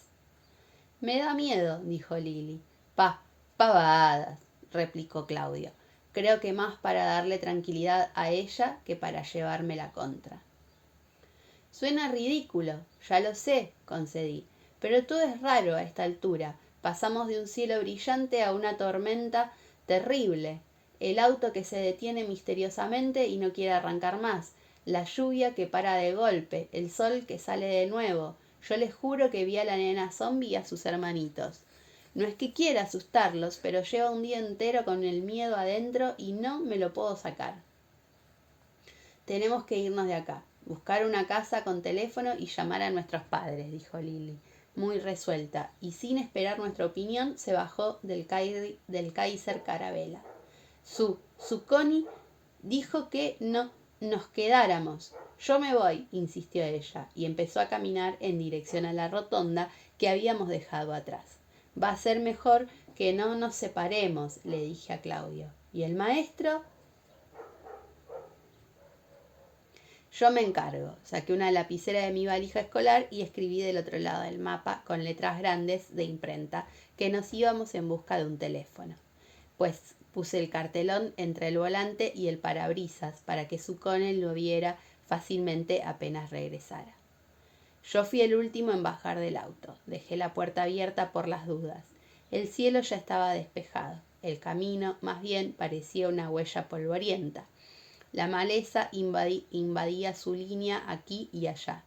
Me da miedo, dijo Lily. Pavadas, replicó Claudio. Creo que más para darle tranquilidad a ella que para llevarme la contra. Suena ridículo, ya lo sé, concedí, pero todo es raro a esta altura. Pasamos de un cielo brillante a una tormenta terrible. El auto que se detiene misteriosamente y no quiere arrancar más. La lluvia que para de golpe. El sol que sale de nuevo. Yo les juro que vi a la nena zombie y a sus hermanitos. No es que quiera asustarlos, pero lleva un día entero con el miedo adentro y no me lo puedo sacar. Tenemos que irnos de acá, buscar una casa con teléfono y llamar a nuestros padres, dijo Lily, muy resuelta, y sin esperar nuestra opinión se bajó del Kaiser Carabela. Zucconi dijo que no nos quedáramos. Yo me voy, insistió ella, y empezó a caminar en dirección a la rotonda que habíamos dejado atrás. Va a ser mejor que no nos separemos, le dije a Claudio. ¿Y el maestro? Yo me encargo. Saqué una lapicera de mi valija escolar y escribí del otro lado del mapa con letras grandes de imprenta que nos íbamos en busca de un teléfono. Pues puse el cartelón entre el volante y el parabrisas para que Zucconi lo viera fácilmente apenas regresara. Yo fui el último en bajar del auto. Dejé la puerta abierta por las dudas. El cielo ya estaba despejado. El camino, más bien, parecía una huella polvorienta. La maleza invadía su línea aquí y allá.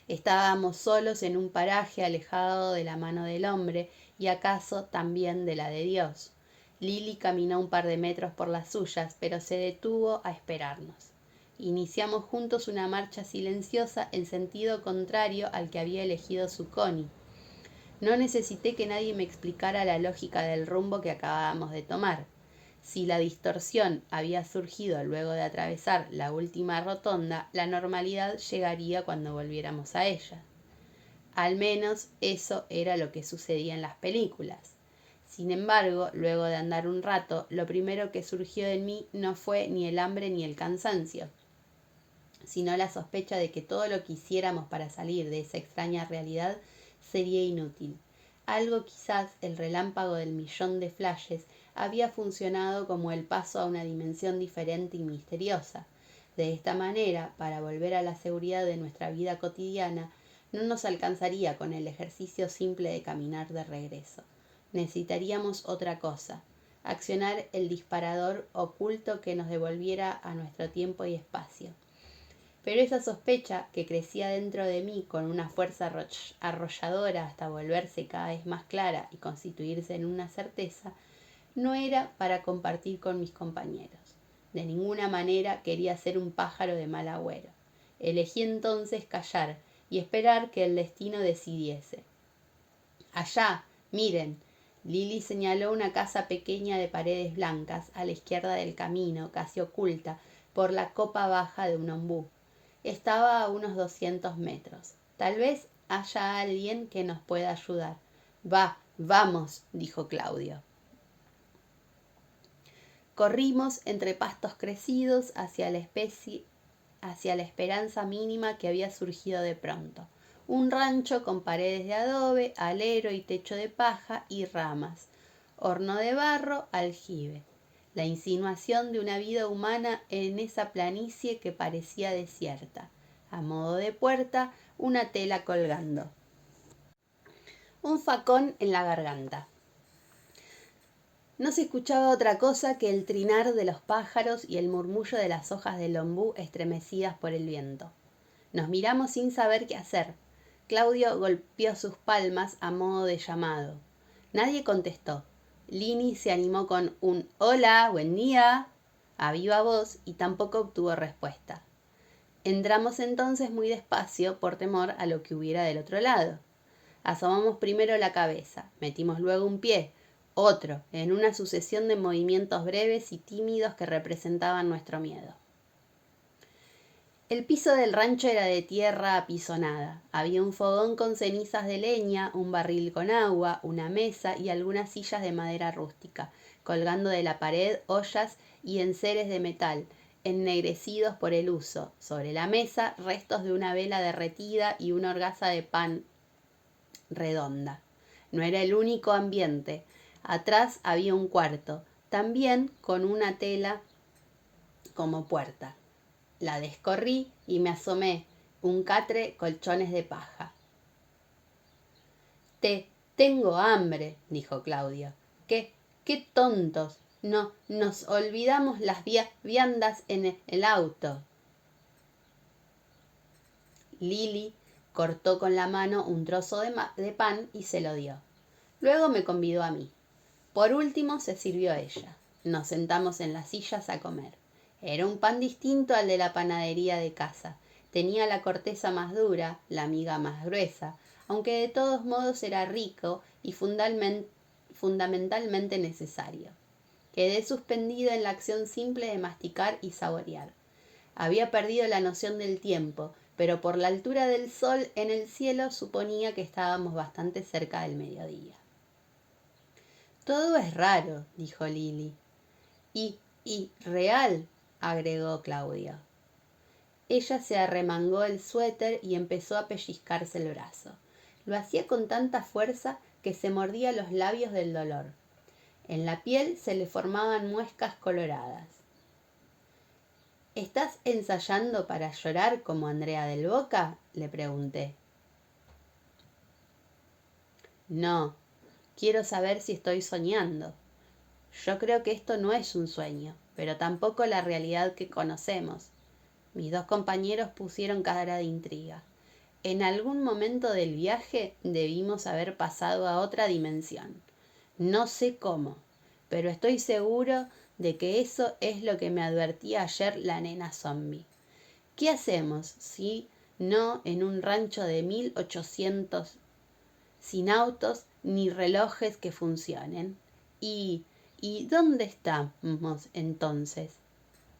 Estábamos solos en un paraje alejado de la mano del hombre y acaso también de la de Dios. Lily caminó un par de metros por las suyas, pero se detuvo a esperarnos. Iniciamos juntos una marcha silenciosa en sentido contrario al que había elegido Zucconi. No necesité que nadie me explicara la lógica del rumbo que acabábamos de tomar. Si la distorsión había surgido luego de atravesar la última rotonda, la normalidad llegaría cuando volviéramos a ella. Al menos eso era lo que sucedía en las películas. Sin embargo, luego de andar un rato, lo primero que surgió en mí no fue ni el hambre ni el cansancio, sino la sospecha de que todo lo que hiciéramos para salir de esa extraña realidad sería inútil. Algo, quizás el relámpago del millón de flashes, había funcionado como el paso a una dimensión diferente y misteriosa. De esta manera, para volver a la seguridad de nuestra vida cotidiana, no nos alcanzaría con el ejercicio simple de caminar de regreso. Necesitaríamos otra cosa, accionar el disparador oculto que nos devolviera a nuestro tiempo y espacio. Pero esa sospecha, que crecía dentro de mí con una fuerza arrolladora hasta volverse cada vez más clara y constituirse en una certeza, no era para compartir con mis compañeros. De ninguna manera quería ser un pájaro de mal agüero. Elegí entonces callar y esperar que el destino decidiese. Allá, miren. Lily señaló una casa pequeña de paredes blancas a la izquierda del camino, casi oculta por la copa baja de un ombú. Estaba a unos 200 metros. Tal vez haya alguien que nos pueda ayudar. Vamos, dijo Claudio. Corrimos entre pastos crecidos hacia la esperanza mínima que había surgido de pronto. Un rancho con paredes de adobe, alero y techo de paja y ramas, horno de barro, aljibe. La insinuación de una vida humana en esa planicie que parecía desierta. A modo de puerta, una tela colgando. Un facón en la garganta. No se escuchaba otra cosa que el trinar de los pájaros y el murmullo de las hojas del ombú estremecidas por el viento. Nos miramos sin saber qué hacer. Claudio golpeó sus palmas a modo de llamado. Nadie contestó. Lini se animó con un «Hola, buen día» a viva voz y tampoco obtuvo respuesta. Entramos entonces muy despacio por temor a lo que hubiera del otro lado. Asomamos primero la cabeza, metimos luego un pie, otro, en una sucesión de movimientos breves y tímidos que representaban nuestro miedo. El piso del rancho era de tierra apisonada. Había un fogón con cenizas de leña, un barril con agua, una mesa y algunas sillas de madera rústica, colgando de la pared ollas y enseres de metal, ennegrecidos por el uso. Sobre la mesa, restos de una vela derretida y una horgaza de pan redonda. No era el único ambiente. Atrás había un cuarto, también con una tela como puerta. La descorrí y me asomé. Un catre, colchones de paja. Tengo hambre, dijo Claudio. ¡Qué tontos! No, nos olvidamos las viandas en el auto. Lily cortó con la mano un trozo de pan y se lo dio. Luego me convidó a mí. Por último se sirvió ella. Nos sentamos en las sillas a comer. Era un pan distinto al de la panadería de casa. Tenía la corteza más dura, la miga más gruesa, aunque de todos modos era rico y fundamentalmente necesario. Quedé suspendida en la acción simple de masticar y saborear. Había perdido la noción del tiempo, pero por la altura del sol en el cielo suponía que estábamos bastante cerca del mediodía. Todo es raro, dijo Lily. Y real, agregó Claudio. Ella se arremangó el suéter y empezó a pellizcarse el brazo. Lo hacía con tanta fuerza que se mordía los labios del dolor. En la piel se le formaban muescas coloradas. ¿Estás ensayando para llorar como Andrea del Boca?, le pregunté. No, quiero saber si estoy soñando. Yo creo que esto no es un sueño, pero tampoco la realidad que conocemos. Mis dos compañeros pusieron cara de intriga. En algún momento del viaje debimos haber pasado a otra dimensión. No sé cómo, pero estoy seguro de que eso es lo que me advertía ayer la nena zombie. ¿Qué hacemos si no en un rancho de 1800? sin autos ni relojes que funcionen. ¿Y dónde estamos entonces?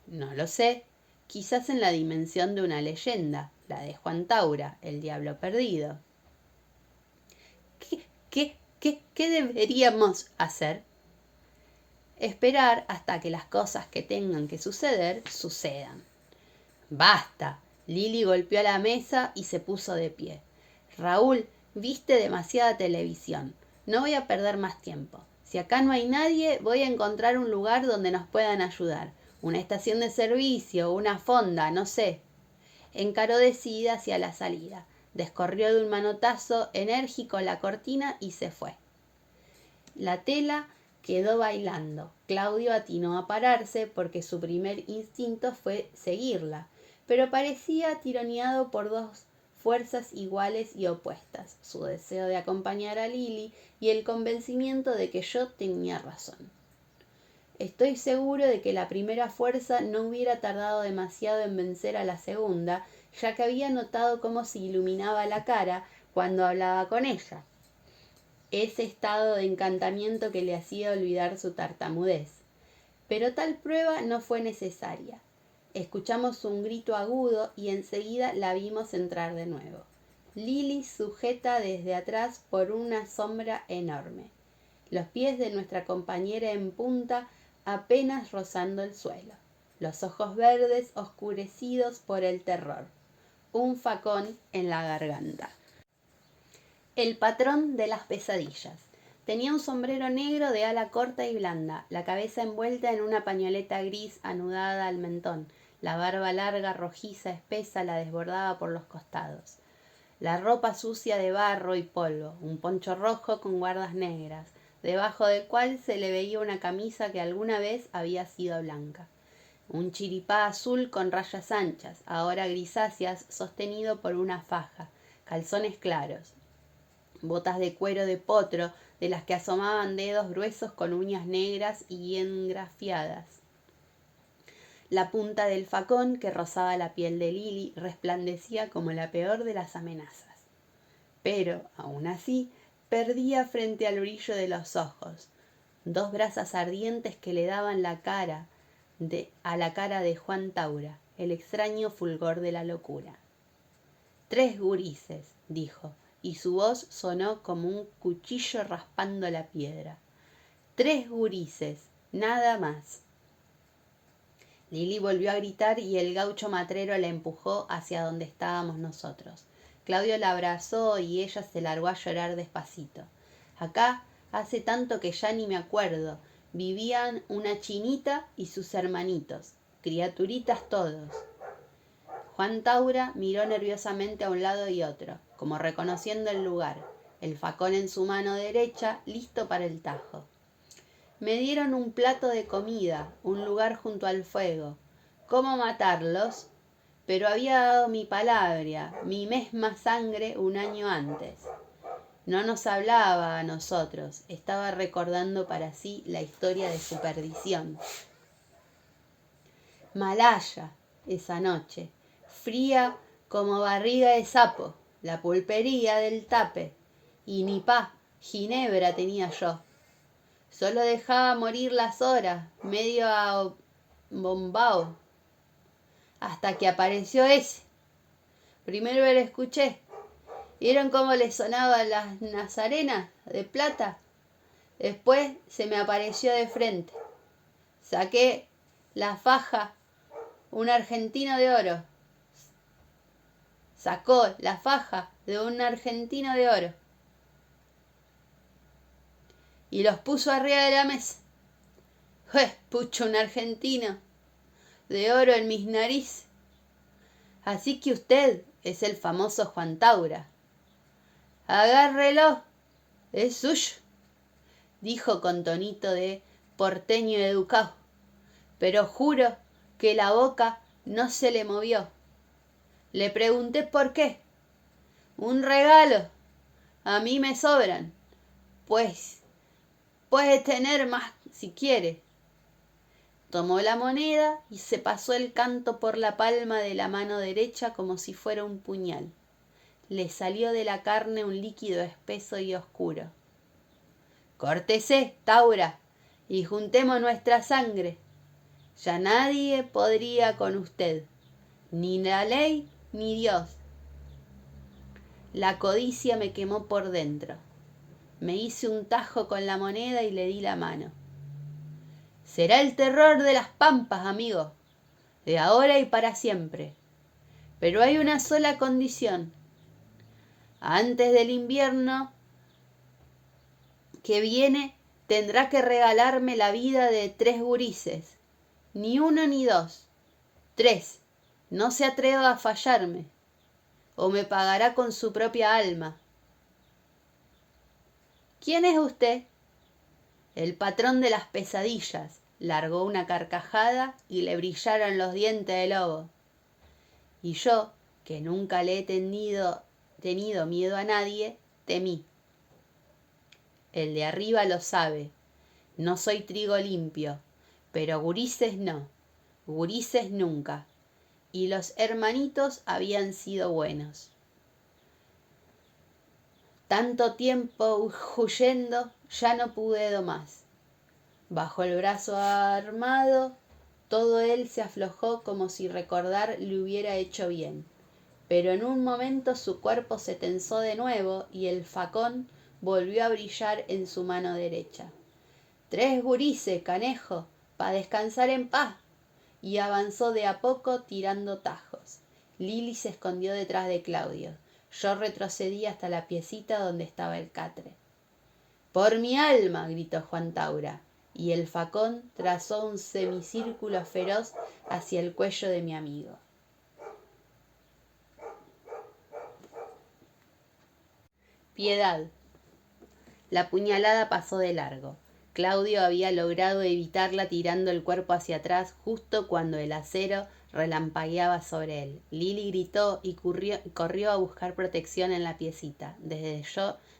No lo sé. Quizás en la dimensión de una leyenda, la de Juan Taura, el diablo perdido. ¿Qué deberíamos hacer? Esperar hasta que las cosas que tengan que suceder sucedan. ¡Basta! Lili golpeó la mesa y se puso de pie. Raúl, viste demasiada televisión. No voy a perder más tiempo. Si acá no hay nadie, voy a encontrar un lugar donde nos puedan ayudar. Una estación de servicio, una fonda, no sé. Encaró decidida hacia la salida. Descorrió de un manotazo enérgico la cortina y se fue. La tela quedó bailando. Claudio atinó a pararse porque su primer instinto fue seguirla, pero parecía tironeado por dos fuerzas iguales y opuestas, su deseo de acompañar a Lili y el convencimiento de que yo tenía razón. Estoy seguro de que la primera fuerza no hubiera tardado demasiado en vencer a la segunda, ya que había notado cómo se iluminaba la cara cuando hablaba con ella. Ese estado de encantamiento que le hacía olvidar su tartamudez. Pero tal prueba no fue necesaria. Escuchamos un grito agudo y enseguida la vimos entrar de nuevo. Lili sujeta desde atrás por una sombra enorme. Los pies de nuestra compañera en punta apenas rozando el suelo. Los ojos verdes oscurecidos por el terror. Un facón en la garganta. El patrón de las pesadillas. Tenía un sombrero negro de ala corta y blanda, la cabeza envuelta en una pañoleta gris anudada al mentón, la barba larga, rojiza, espesa, la desbordaba por los costados. La ropa sucia de barro y polvo, un poncho rojo con guardas negras, debajo del cual se le veía una camisa que alguna vez había sido blanca. Un chiripá azul con rayas anchas, ahora grisáceas, sostenido por una faja, calzones claros, botas de cuero de potro, de las que asomaban dedos gruesos con uñas negras y engrafiadas. La punta del facón que rozaba la piel de Lili resplandecía como la peor de las amenazas. Pero, aún así, perdía frente al brillo de los ojos, dos brasas ardientes que le daban a la cara de Juan Taura, el extraño fulgor de la locura. 3 gurises, dijo, y su voz sonó como un cuchillo raspando la piedra. 3 gurises, nada más. Lili volvió a gritar y el gaucho matrero la empujó hacia donde estábamos nosotros. Claudio la abrazó y ella se largó a llorar despacito. Acá hace tanto que ya ni me acuerdo. Vivían una chinita y sus hermanitos, criaturitas todos. Juan Taura miró nerviosamente a un lado y otro, como reconociendo el lugar, el facón en su mano derecha, listo para el tajo. Me dieron un plato de comida, un lugar junto al fuego. ¿Cómo matarlos? Pero había dado mi palabra, mi misma sangre un año antes. No nos hablaba a nosotros, estaba recordando para sí la historia de su perdición. Malaya, esa noche, fría como barriga de sapo, la pulpería del tape, y ni ginebra tenía yo. Solo dejaba morir las horas, medio abombao, hasta que apareció ese. Primero lo escuché. ¿Vieron cómo le sonaban las nazarenas de plata? Después se me apareció de frente. Saqué la faja, un argentino de oro. Sacó la faja de un argentino de oro. Y los puso arriba de la mesa. Pucho, un argentino de oro en mis narices. Así que usted es el famoso Juan Taura. Agárrelo, es suyo, dijo con tonito de porteño educado, pero juro que la boca no se le movió. Le pregunté por qué. Un regalo. A mí me sobran. Pues, puede tener más si quiere. Tomó la moneda y se pasó el canto por la palma de la mano derecha como si fuera un puñal. le salió de la carne un líquido espeso y oscuro. Córtese, Taura, y juntemos nuestra sangre. Ya nadie podría con usted, ni la ley ni Dios. La codicia me quemó por dentro. Me hice un tajo con la moneda y le di la mano. Será el terror de las pampas, amigo, de ahora y para siempre. Pero hay una sola condición. Antes del invierno que viene, tendrá que regalarme la vida de 3 gurises. Ni uno ni dos. 3. No se atreva a fallarme, o me pagará con su propia alma. ¿Quién es usted? El patrón de las pesadillas. Largó una carcajada y le brillaron los dientes de lobo. Y yo, que nunca le he tenido miedo a nadie, temí. El de arriba lo sabe. No soy trigo limpio, pero gurises no. Gurises nunca. Y los hermanitos habían sido buenos. Tanto tiempo huyendo, ya no pude más. Bajo el brazo armado, todo él se aflojó como si recordar le hubiera hecho bien. Pero en un momento su cuerpo se tensó de nuevo y el facón volvió a brillar en su mano derecha. 3 gurises, canejo, pa' descansar en paz. Y avanzó de a poco tirando tajos. Lili se escondió detrás de Claudio. Yo retrocedí hasta la piecita donde estaba el catre. ¡Por mi alma!, gritó Juan Taura, y el facón trazó un semicírculo feroz hacia el cuello de mi amigo. Piedad. La puñalada pasó de largo. Claudio había logrado evitarla tirando el cuerpo hacia atrás justo cuando el acero relampagueaba sobre él. Lili gritó y corrió a buscar protección en la piecita, desde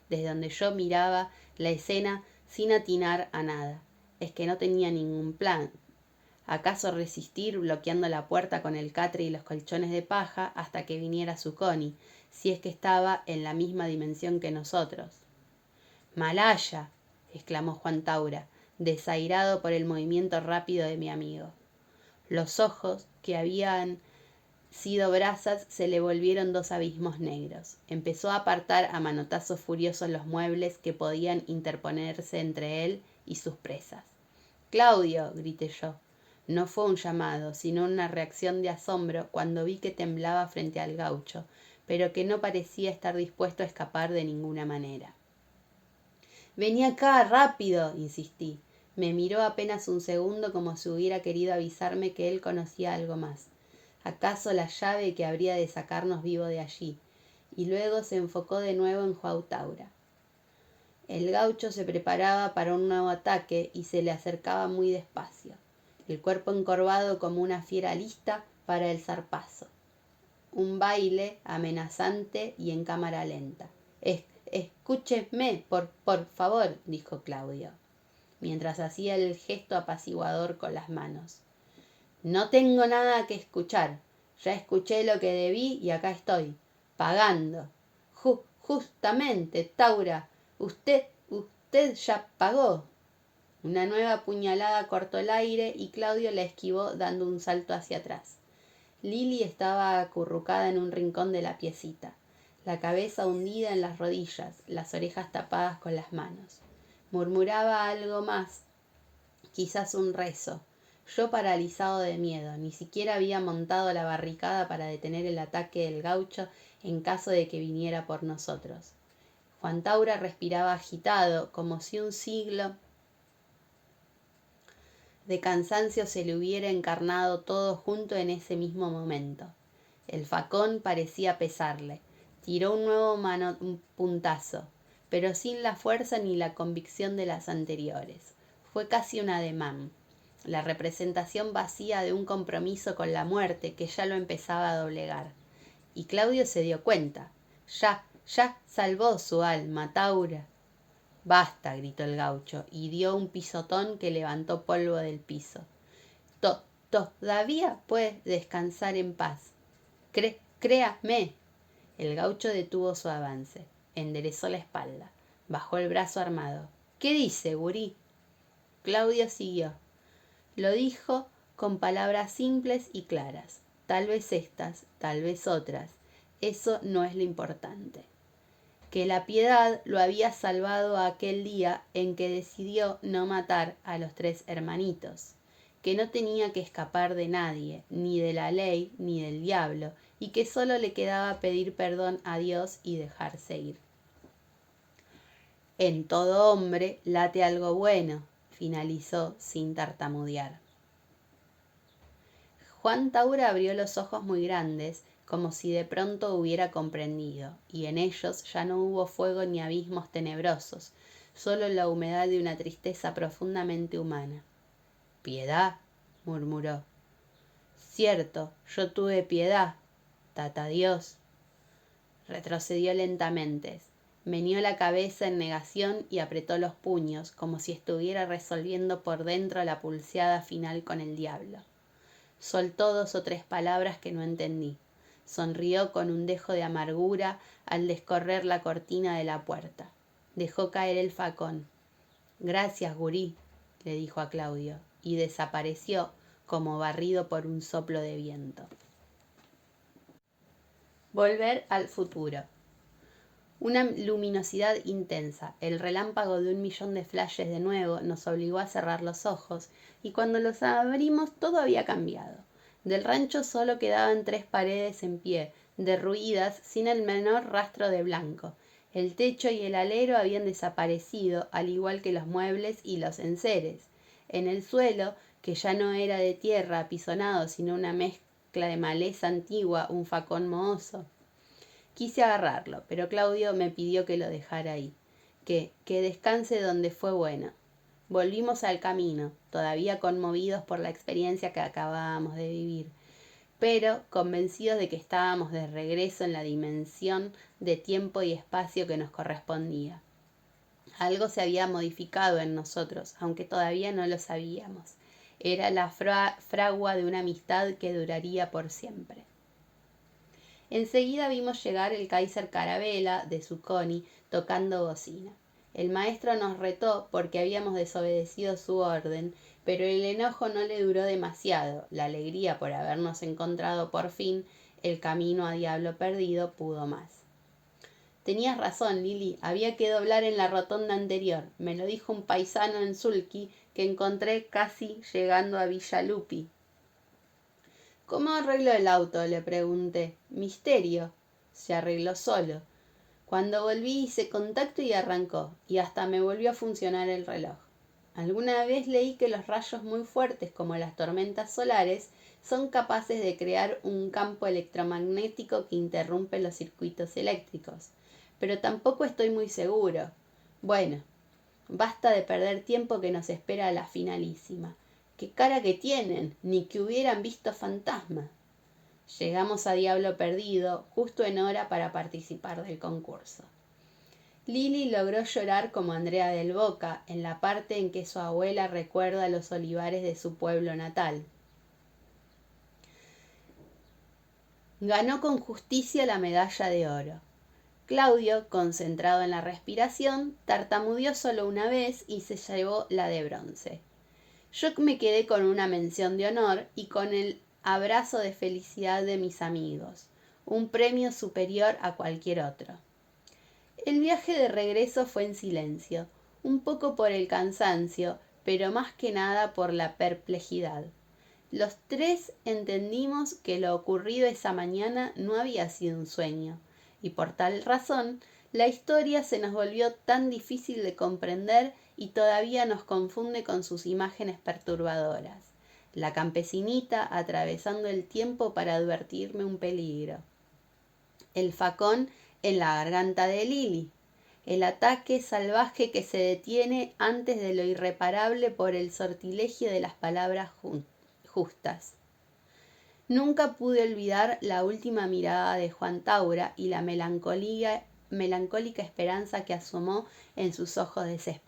donde yo miraba la escena sin atinar a nada. Es que no tenía ningún plan. ¿Acaso resistir bloqueando la puerta con el catre y los colchones de paja hasta que viniera Zucconi, si es que estaba en la misma dimensión que nosotros? ¡Malaya!, exclamó Juan Taura, desairado por el movimiento rápido de mi amigo. Los ojos, que habían sido brasas, se le volvieron 2 abismos negros. Empezó a apartar a manotazos furiosos los muebles que podían interponerse entre él y sus presas. ¡Claudio!, grité yo. No fue un llamado, sino una reacción de asombro cuando vi que temblaba frente al gaucho, pero que no parecía estar dispuesto a escapar de ninguna manera. «Vení acá, rápido», insistí. Me miró apenas un segundo como si hubiera querido avisarme que él conocía algo más. ¿Acaso la llave que habría de sacarnos vivo de allí? Y luego se enfocó de nuevo en Juan Taura. El gaucho se preparaba para un nuevo ataque y se le acercaba muy despacio, el cuerpo encorvado como una fiera lista para el zarpazo. Un baile amenazante y en cámara lenta. «Escúcheme, por favor», dijo Claudio, mientras hacía el gesto apaciguador con las manos. «No tengo nada que escuchar. Ya escuché lo que debí y acá estoy, pagando». Justamente, Taura, usted ya pagó». Una nueva puñalada cortó el aire y Claudio la esquivó dando un salto hacia atrás. Lili estaba acurrucada en un rincón de la piecita, la cabeza hundida en las rodillas, las orejas tapadas con las manos. Murmuraba algo más, quizás un rezo. Yo paralizado de miedo, ni siquiera había montado la barricada para detener el ataque del gaucho en caso de que viniera por nosotros. Juan Taura respiraba agitado, como si un siglo de cansancio se le hubiera encarnado todo junto en ese mismo momento. El facón parecía pesarle. Tiró un nuevo puntazo, pero sin la fuerza ni la convicción de las anteriores. Fue casi un ademán, la representación vacía de un compromiso con la muerte que ya lo empezaba a doblegar. Y Claudio se dio cuenta. Ya salvó su alma, Taura. «Basta», gritó el gaucho, y dio un pisotón que levantó polvo del piso. «Todavía puede descansar en paz. Créame». El gaucho detuvo su avance, enderezó la espalda, bajó el brazo armado. —¿Qué dice, gurí? Claudio siguió. Lo dijo con palabras simples y claras. Tal vez estas, tal vez otras. Eso no es lo importante. Que la piedad lo había salvado aquel día en que decidió no matar a los 3 hermanitos. Que no tenía que escapar de nadie, ni de la ley, ni del diablo, y que solo le quedaba pedir perdón a Dios y dejarse ir. En todo hombre late algo bueno, finalizó sin tartamudear. Juan Taura abrió los ojos muy grandes, como si de pronto hubiera comprendido, y en ellos ya no hubo fuego ni abismos tenebrosos, solo la humedad de una tristeza profundamente humana. —¿Piedad? —murmuró. —Cierto, yo tuve piedad, tata Dios. Retrocedió lentamente, meneó la cabeza en negación y apretó los puños, como si estuviera resolviendo por dentro la pulseada final con el diablo. Soltó 2 o 3 palabras que no entendí. Sonrió con un dejo de amargura al descorrer la cortina de la puerta. Dejó caer el facón. —Gracias, gurí —le dijo a Claudio, y desapareció como barrido por un soplo de viento. Volver al futuro. Una luminosidad intensa, el relámpago de 1.000.000 de flashes de nuevo, nos obligó a cerrar los ojos, y cuando los abrimos todo había cambiado. Del rancho solo quedaban 3 paredes en pie, derruidas, sin el menor rastro de blanco. El techo y el alero habían desaparecido, al igual que los muebles y los enseres. En el suelo, que ya no era de tierra apisonado, sino una mezcla de maleza antigua, un facón mohoso. Quise agarrarlo, pero Claudio me pidió que lo dejara ahí, que descanse donde fue bueno. Volvimos al camino, todavía conmovidos por la experiencia que acabábamos de vivir, pero convencidos de que estábamos de regreso en la dimensión de tiempo y espacio que nos correspondía. Algo se había modificado en nosotros, aunque todavía no lo sabíamos. Era la fragua de una amistad que duraría por siempre. Enseguida vimos llegar el Kaiser Carabela de Zucconi tocando bocina. El maestro nos retó porque habíamos desobedecido su orden, pero el enojo no le duró demasiado. La alegría por habernos encontrado por fin el camino a Diablo Perdido pudo más. Tenías razón, Lili, había que doblar en la rotonda anterior. Me lo dijo un paisano en Sulky que encontré casi llegando a Villalupi. —¿Cómo arreglo el auto? —le pregunté. —Misterio. Se arregló solo. Cuando volví hice contacto y arrancó, y hasta me volvió a funcionar el reloj. Alguna vez leí que los rayos muy fuertes, como las tormentas solares, son capaces de crear un campo electromagnético que interrumpe los circuitos eléctricos. Pero tampoco estoy muy seguro. Bueno, basta de perder tiempo que nos espera la finalísima. ¡Qué cara que tienen! Ni que hubieran visto fantasmas. Llegamos a Diablo Perdido, justo en hora para participar del concurso. Lili logró llorar como Andrea del Boca en la parte en que su abuela recuerda los olivares de su pueblo natal. Ganó con justicia la medalla de oro. Claudio, concentrado en la respiración, tartamudeó solo una vez y se llevó la de bronce. Yo me quedé con una mención de honor y con el abrazo de felicidad de mis amigos, un premio superior a cualquier otro. El viaje de regreso fue en silencio, un poco por el cansancio, pero más que nada por la perplejidad. Los 3 entendimos que lo ocurrido esa mañana no había sido un sueño, y por tal razón la historia se nos volvió tan difícil de comprender y todavía nos confunde con sus imágenes perturbadoras. La campesinita atravesando el tiempo para advertirme un peligro. El facón en la garganta de Lili. El ataque salvaje que se detiene antes de lo irreparable por el sortilegio de las palabras justas. Nunca pude olvidar la última mirada de Juan Taura y la melancólica esperanza que asomó en sus ojos desesperados.